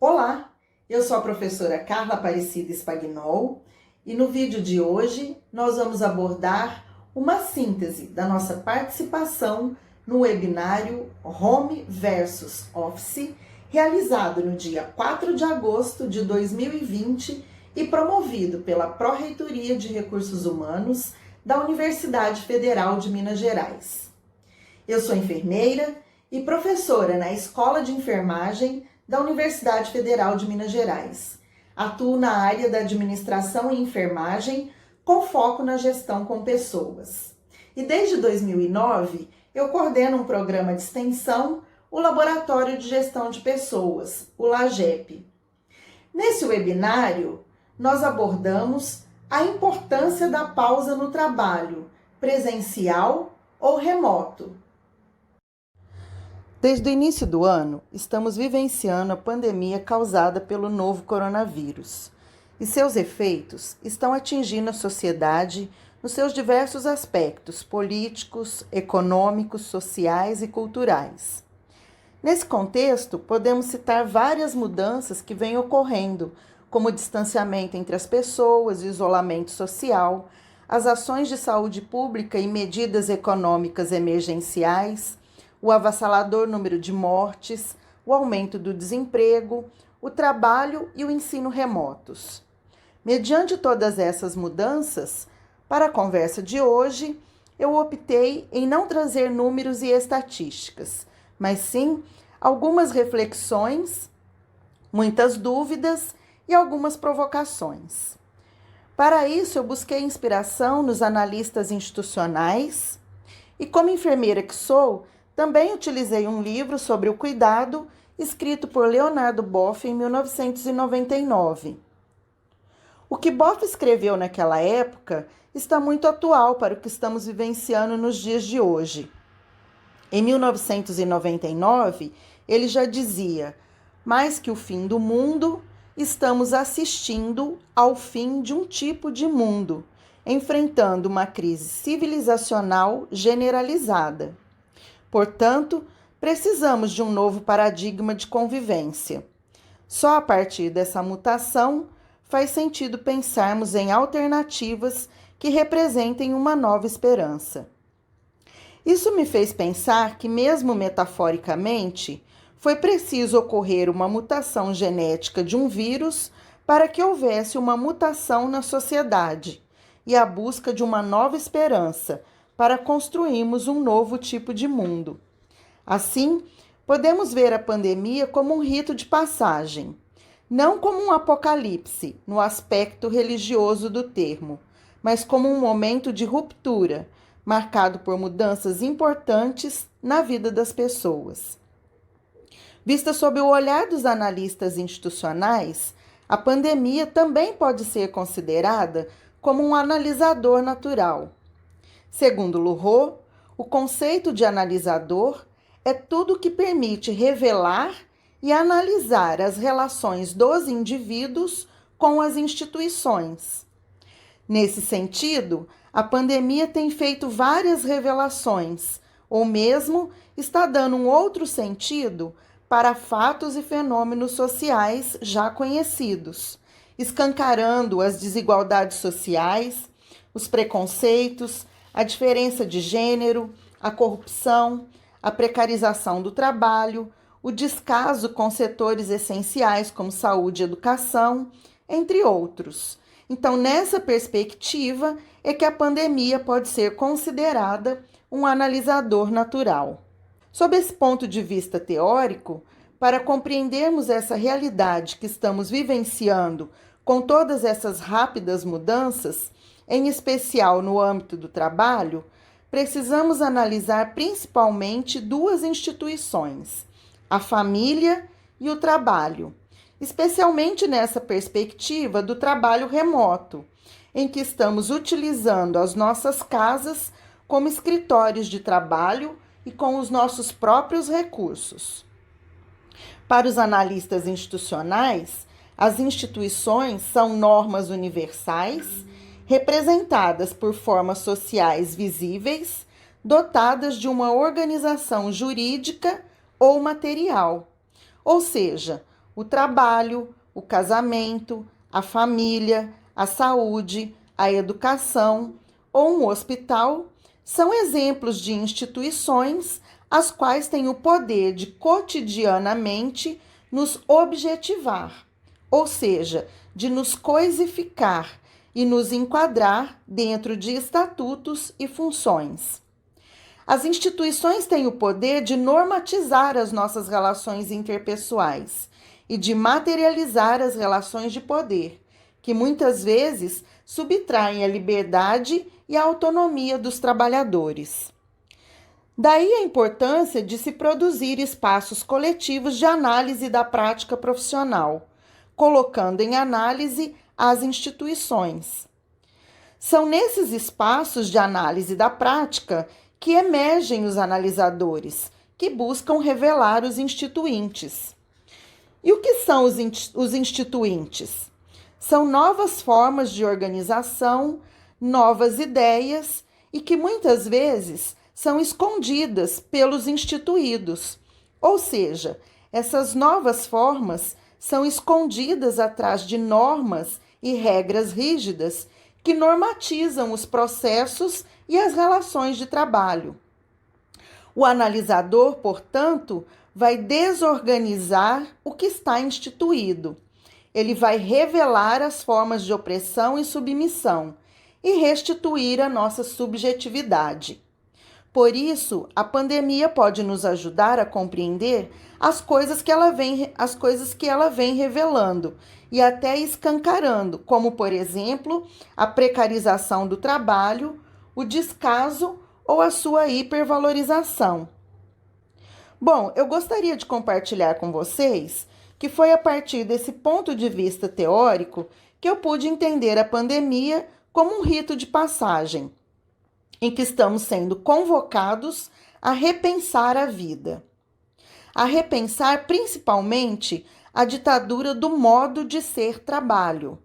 Olá, eu sou a professora Carla Aparecida Spagnol e no vídeo de hoje nós vamos abordar uma síntese da nossa participação no webinário Home versus Office, realizado no dia 4 de agosto de 2020 e promovido pela Pró-Reitoria de Recursos Humanos da Universidade Federal de Minas Gerais. Eu sou enfermeira e professora na Escola de Enfermagem da Universidade Federal de Minas Gerais. Atuo na área da administração e enfermagem, com foco na gestão com pessoas. E desde 2009, eu coordeno um programa de extensão, o Laboratório de Gestão de Pessoas, o LAGEP. Nesse webinário, nós abordamos a importância da pausa no trabalho, presencial ou remoto. Desde o início do ano, estamos vivenciando a pandemia causada pelo novo coronavírus, e seus efeitos estão atingindo a sociedade nos seus diversos aspectos políticos, econômicos, sociais e culturais. Nesse contexto, podemos citar várias mudanças que vêm ocorrendo, como o distanciamento entre as pessoas, o isolamento social, as ações de saúde pública e medidas econômicas emergenciais, o avassalador número de mortes, o aumento do desemprego, o trabalho e o ensino remotos. Mediante todas essas mudanças, para a conversa de hoje, eu optei em não trazer números e estatísticas, mas sim algumas reflexões, muitas dúvidas e algumas provocações. Para isso, eu busquei inspiração nos analistas institucionais e, como enfermeira que sou, também utilizei um livro sobre o cuidado, escrito por Leonardo Boff em 1999. O que Boff escreveu naquela época está muito atual para o que estamos vivenciando nos dias de hoje. Em 1999, ele já dizia: mais que o fim do mundo, estamos assistindo ao fim de um tipo de mundo, enfrentando uma crise civilizacional generalizada. Portanto, precisamos de um novo paradigma de convivência. Só a partir dessa mutação faz sentido pensarmos em alternativas que representem uma nova esperança. Isso me fez pensar que, mesmo metaforicamente, foi preciso ocorrer uma mutação genética de um vírus para que houvesse uma mutação na sociedade e a busca de uma nova esperança para construirmos um novo tipo de mundo. Assim, podemos ver a pandemia como um rito de passagem, não como um apocalipse no aspecto religioso do termo, mas como um momento de ruptura, marcado por mudanças importantes na vida das pessoas. Vista sob o olhar dos analistas institucionais, a pandemia também pode ser considerada como um analisador natural. Segundo Luhrow, o conceito de analisador é tudo que permite revelar e analisar as relações dos indivíduos com as instituições. Nesse sentido, a pandemia tem feito várias revelações, ou mesmo está dando um outro sentido para fatos e fenômenos sociais já conhecidos, escancarando as desigualdades sociais, os preconceitos, a diferença de gênero, a corrupção, a precarização do trabalho, o descaso com setores essenciais como saúde e educação, entre outros. Então, nessa perspectiva, é que a pandemia pode ser considerada um analisador natural. Sob esse ponto de vista teórico, para compreendermos essa realidade que estamos vivenciando com todas essas rápidas mudanças, em especial no âmbito do trabalho, precisamos analisar principalmente duas instituições, a família e o trabalho, especialmente nessa perspectiva do trabalho remoto, em que estamos utilizando as nossas casas como escritórios de trabalho e com os nossos próprios recursos. Para os analistas institucionais, as instituições são normas universais representadas por formas sociais visíveis, dotadas de uma organização jurídica ou material, ou seja, o trabalho, o casamento, a família, a saúde, a educação ou um hospital são exemplos de instituições as quais têm o poder de cotidianamente nos objetivar, ou seja, de nos coisificar e nos enquadrar dentro de estatutos e funções. As instituições têm o poder de normatizar as nossas relações interpessoais e de materializar as relações de poder, que muitas vezes subtraem a liberdade e a autonomia dos trabalhadores. Daí a importância de se produzir espaços coletivos de análise da prática profissional, colocando em análise as instituições. São nesses espaços de análise da prática que emergem os analisadores, que buscam revelar os instituintes. E o que são os instituintes? São novas formas de organização, novas ideias e que muitas vezes são escondidas pelos instituídos. Ou seja, essas novas formas são escondidas atrás de normas e regras rígidas que normatizam os processos e as relações de trabalho. O analisador, portanto, vai desorganizar o que está instituído. Ele vai revelar as formas de opressão e submissão e restituir a nossa subjetividade. Por isso, a pandemia pode nos ajudar a compreender as coisas que ela vem revelando e até escancarando, como, por exemplo, a precarização do trabalho, o descaso ou a sua hipervalorização. Bom, eu gostaria de compartilhar com vocês que foi a partir desse ponto de vista teórico que eu pude entender a pandemia como um rito de passagem, em que estamos sendo convocados a repensar a vida. A repensar principalmente a ditadura do modo de ser trabalho,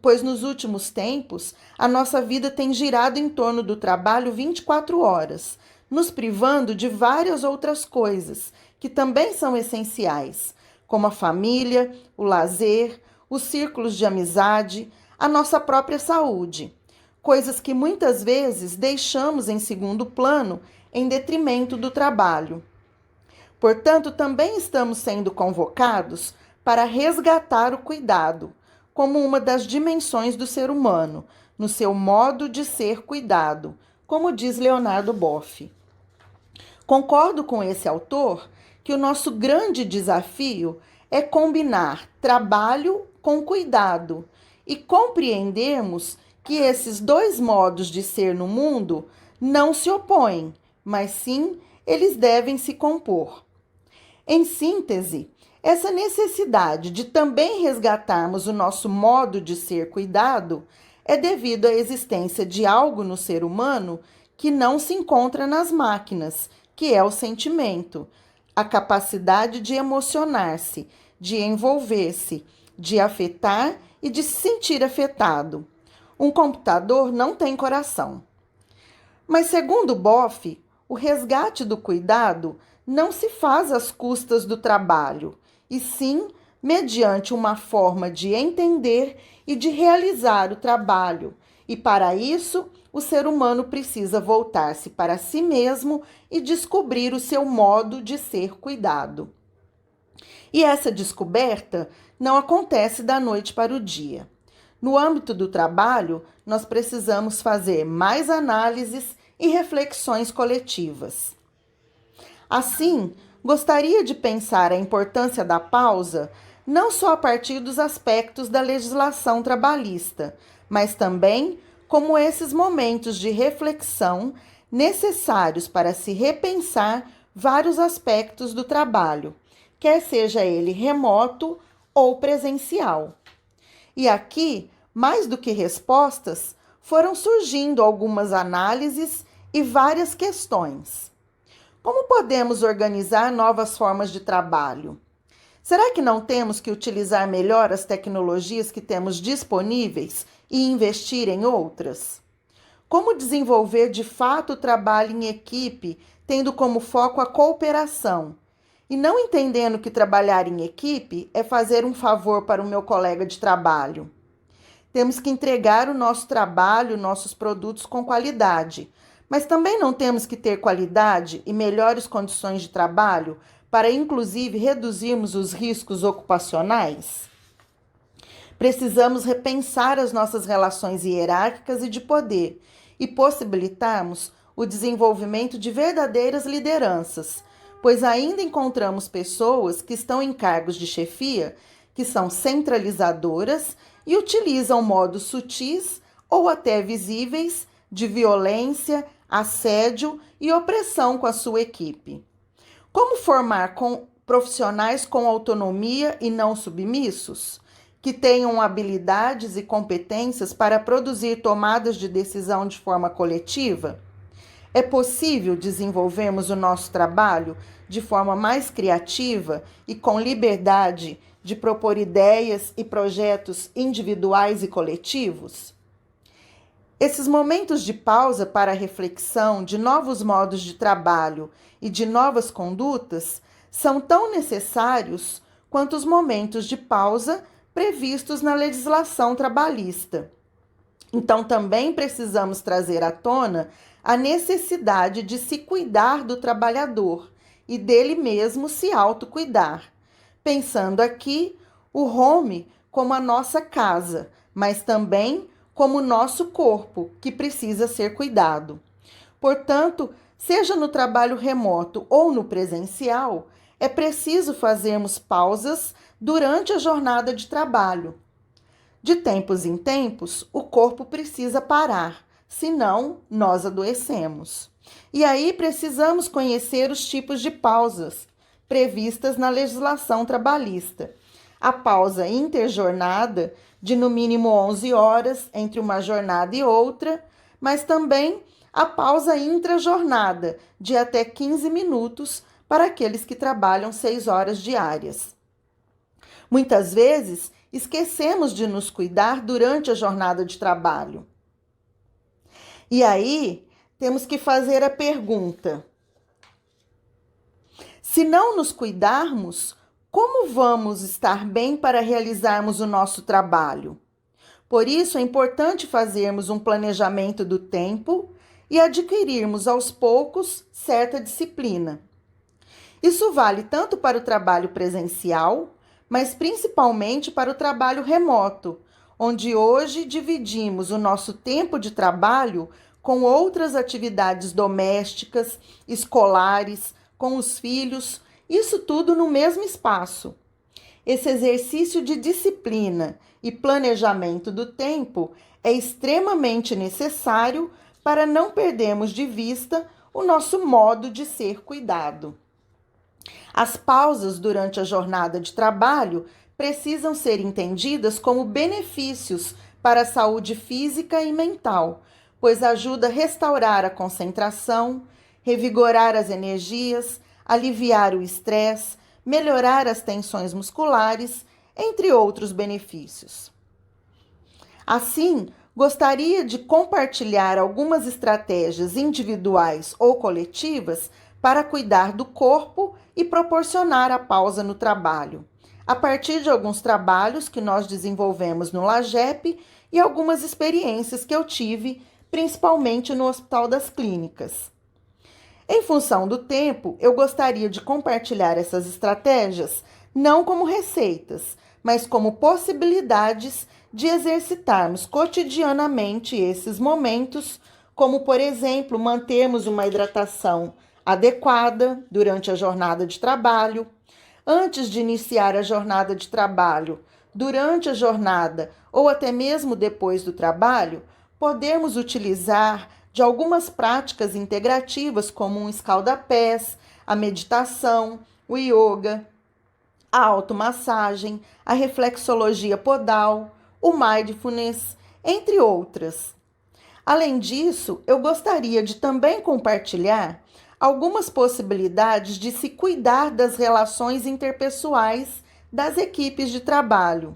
pois nos últimos tempos a nossa vida tem girado em torno do trabalho 24 horas, nos privando de várias outras coisas que também são essenciais, como a família, o lazer, os círculos de amizade, a nossa própria saúde. Coisas que muitas vezes deixamos em segundo plano em detrimento do trabalho. Portanto, também estamos sendo convocados para resgatar o cuidado, como uma das dimensões do ser humano, no seu modo de ser cuidado, como diz Leonardo Boff. Concordo com esse autor que o nosso grande desafio é combinar trabalho com cuidado e compreendermos que esses dois modos de ser no mundo não se opõem, mas sim eles devem se compor. Em síntese, essa necessidade de também resgatarmos o nosso modo de ser cuidado é devido à existência de algo no ser humano que não se encontra nas máquinas, que é o sentimento, a capacidade de emocionar-se, de envolver-se, de afetar e de se sentir afetado. Um computador não tem coração. Mas, segundo Boff, o resgate do cuidado não se faz às custas do trabalho, e sim mediante uma forma de entender e de realizar o trabalho. E para isso, o ser humano precisa voltar-se para si mesmo e descobrir o seu modo de ser cuidado. E essa descoberta não acontece da noite para o dia. No âmbito do trabalho, nós precisamos fazer mais análises e reflexões coletivas. Assim, gostaria de pensar a importância da pausa não só a partir dos aspectos da legislação trabalhista, mas também como esses momentos de reflexão necessários para se repensar vários aspectos do trabalho, quer seja ele remoto ou presencial. E aqui, mais do que respostas, foram surgindo algumas análises e várias questões. Como podemos organizar novas formas de trabalho? Será que não temos que utilizar melhor as tecnologias que temos disponíveis e investir em outras? Como desenvolver de fato o trabalho em equipe, tendo como foco a cooperação? e não entendendo que trabalhar em equipe é fazer um favor para o meu colega de trabalho. Temos que entregar o nosso trabalho, nossos produtos com qualidade, mas também não temos que ter qualidade e melhores condições de trabalho para, inclusive, reduzirmos os riscos ocupacionais? Precisamos repensar as nossas relações hierárquicas e de poder e possibilitarmos o desenvolvimento de verdadeiras lideranças, pois ainda encontramos pessoas que estão em cargos de chefia que são centralizadoras e utilizam modos sutis ou até visíveis de violência, assédio e opressão com a sua equipe. Como formar profissionais com autonomia e não submissos, que tenham habilidades e competências para produzir tomadas de decisão de forma coletiva? É possível desenvolvermos o nosso trabalho de forma mais criativa e com liberdade de propor ideias e projetos individuais e coletivos? Esses momentos de pausa para a reflexão de novos modos de trabalho e de novas condutas são tão necessários quanto os momentos de pausa previstos na legislação trabalhista. Então, também precisamos trazer à tona a necessidade de se cuidar do trabalhador e dele mesmo se autocuidar, pensando aqui o home como a nossa casa, mas também como o nosso corpo, que precisa ser cuidado. Portanto, seja no trabalho remoto ou no presencial, é preciso fazermos pausas durante a jornada de trabalho. De tempos em tempos, o corpo precisa parar, senão nós adoecemos. E aí precisamos conhecer os tipos de pausas previstas na legislação trabalhista. A pausa interjornada, de no mínimo 11 horas entre uma jornada e outra, mas também a pausa intrajornada, de até 15 minutos para aqueles que trabalham 6 horas diárias. Muitas vezes, esquecemos de nos cuidar durante a jornada de trabalho. E aí, temos que fazer a pergunta: se não nos cuidarmos, como vamos estar bem para realizarmos o nosso trabalho? Por isso, é importante fazermos um planejamento do tempo e adquirirmos aos poucos certa disciplina. Isso vale tanto para o trabalho presencial, mas principalmente para o trabalho remoto, onde hoje dividimos o nosso tempo de trabalho com outras atividades domésticas, escolares, com os filhos, isso tudo no mesmo espaço. Esse exercício de disciplina e planejamento do tempo é extremamente necessário para não perdermos de vista o nosso modo de ser cuidado. As pausas durante a jornada de trabalho precisam ser entendidas como benefícios para a saúde física e mental, pois ajuda a restaurar a concentração, revigorar as energias, aliviar o estresse, melhorar as tensões musculares, entre outros benefícios. Assim, gostaria de compartilhar algumas estratégias individuais ou coletivas para cuidar do corpo e proporcionar a pausa no trabalho, a partir de alguns trabalhos que nós desenvolvemos no LAGEP e algumas experiências que eu tive, principalmente no Hospital das Clínicas. Em função do tempo, eu gostaria de compartilhar essas estratégias não como receitas, mas como possibilidades de exercitarmos cotidianamente esses momentos, como, por exemplo, mantermos uma hidratação adequada durante a jornada de trabalho, antes de iniciar a jornada de trabalho, durante a jornada ou até mesmo depois do trabalho, podemos utilizar de algumas práticas integrativas como um escalda-pés, a meditação, o yoga, a automassagem, a reflexologia podal, o mindfulness, entre outras. Além disso, eu gostaria de também compartilhar algumas possibilidades de se cuidar das relações interpessoais das equipes de trabalho,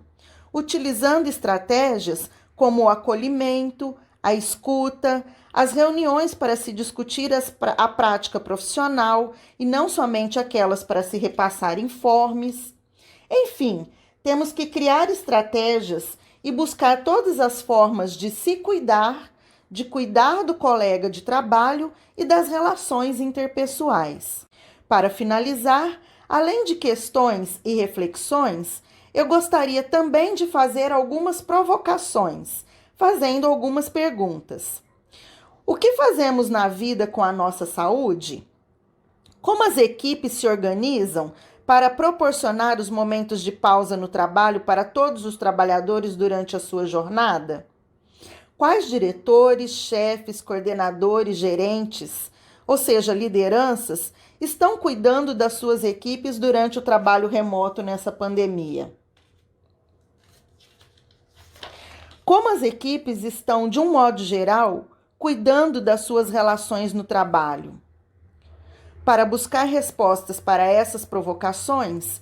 utilizando estratégias como o acolhimento, a escuta, as reuniões para se discutir a prática profissional e não somente aquelas para se repassar informes. Enfim, temos que criar estratégias e buscar todas as formas de se cuidar, de cuidar do colega de trabalho e das relações interpessoais. Para finalizar, além de questões e reflexões, eu gostaria também de fazer algumas provocações, fazendo algumas perguntas. O que fazemos na vida com a nossa saúde? Como as equipes se organizam para proporcionar os momentos de pausa no trabalho para todos os trabalhadores durante a sua jornada? Quais diretores, chefes, coordenadores, gerentes, ou seja, lideranças, estão cuidando das suas equipes durante o trabalho remoto nessa pandemia? Como as equipes estão, de um modo geral, cuidando das suas relações no trabalho? Para buscar respostas para essas provocações,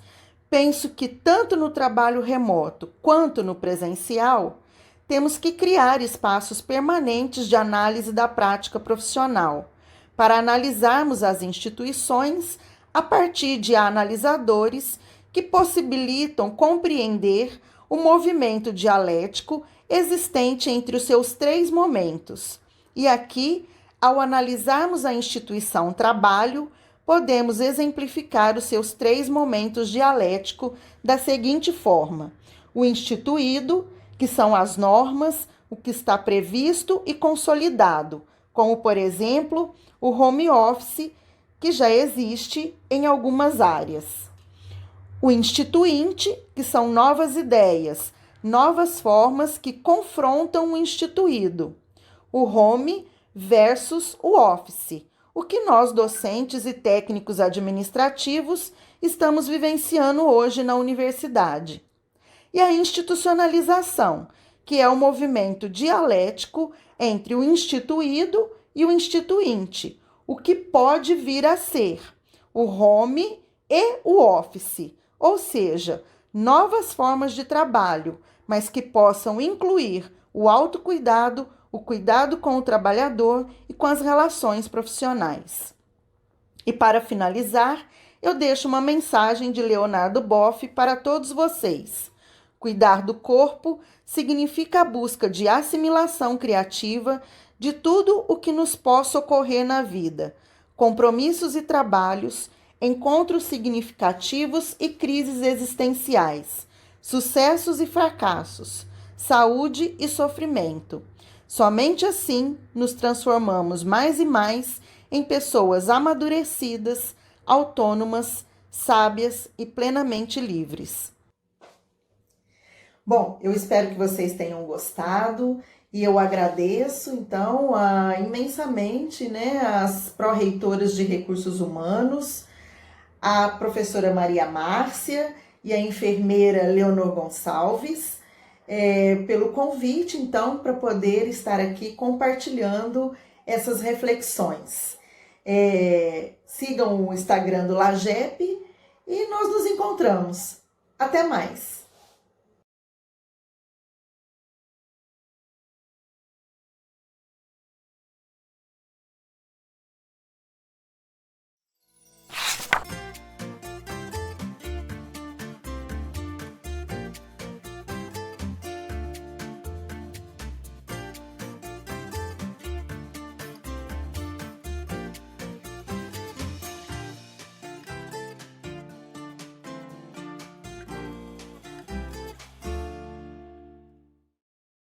penso que tanto no trabalho remoto quanto no presencial, temos que criar espaços permanentes de análise da prática profissional, para analisarmos as instituições a partir de analisadores que possibilitam compreender o movimento dialético existente entre os seus 3 momentos. E aqui, ao analisarmos a instituição trabalho, podemos exemplificar os seus 3 momentos dialéticos da seguinte forma: o instituído, que são as normas, o que está previsto e consolidado, como, por exemplo, o home office, que já existe em algumas áreas. O instituinte, que são novas ideias, novas formas que confrontam o instituído. O home versus o office, o que nós, docentes e técnicos administrativos, estamos vivenciando hoje na universidade. E a institucionalização, que é o movimento dialético entre o instituído e o instituinte, o que pode vir a ser o home e o office, ou seja, novas formas de trabalho, mas que possam incluir o autocuidado, o cuidado com o trabalhador e com as relações profissionais. E para finalizar, eu deixo uma mensagem de Leonardo Boff para todos vocês. Cuidar do corpo significa a busca de assimilação criativa de tudo o que nos possa ocorrer na vida, compromissos e trabalhos, encontros significativos e crises existenciais, sucessos e fracassos, saúde e sofrimento. Somente assim nos transformamos mais e mais em pessoas amadurecidas, autônomas, sábias e plenamente livres. Bom, eu espero que vocês tenham gostado e eu agradeço, então, imensamente, as pró-reitoras de Recursos Humanos, a professora Maria Márcia e a enfermeira Leonor Gonçalves, pelo convite, então, para poder estar aqui compartilhando essas reflexões. Sigam o Instagram do LAGEP e nós nos encontramos. Até mais!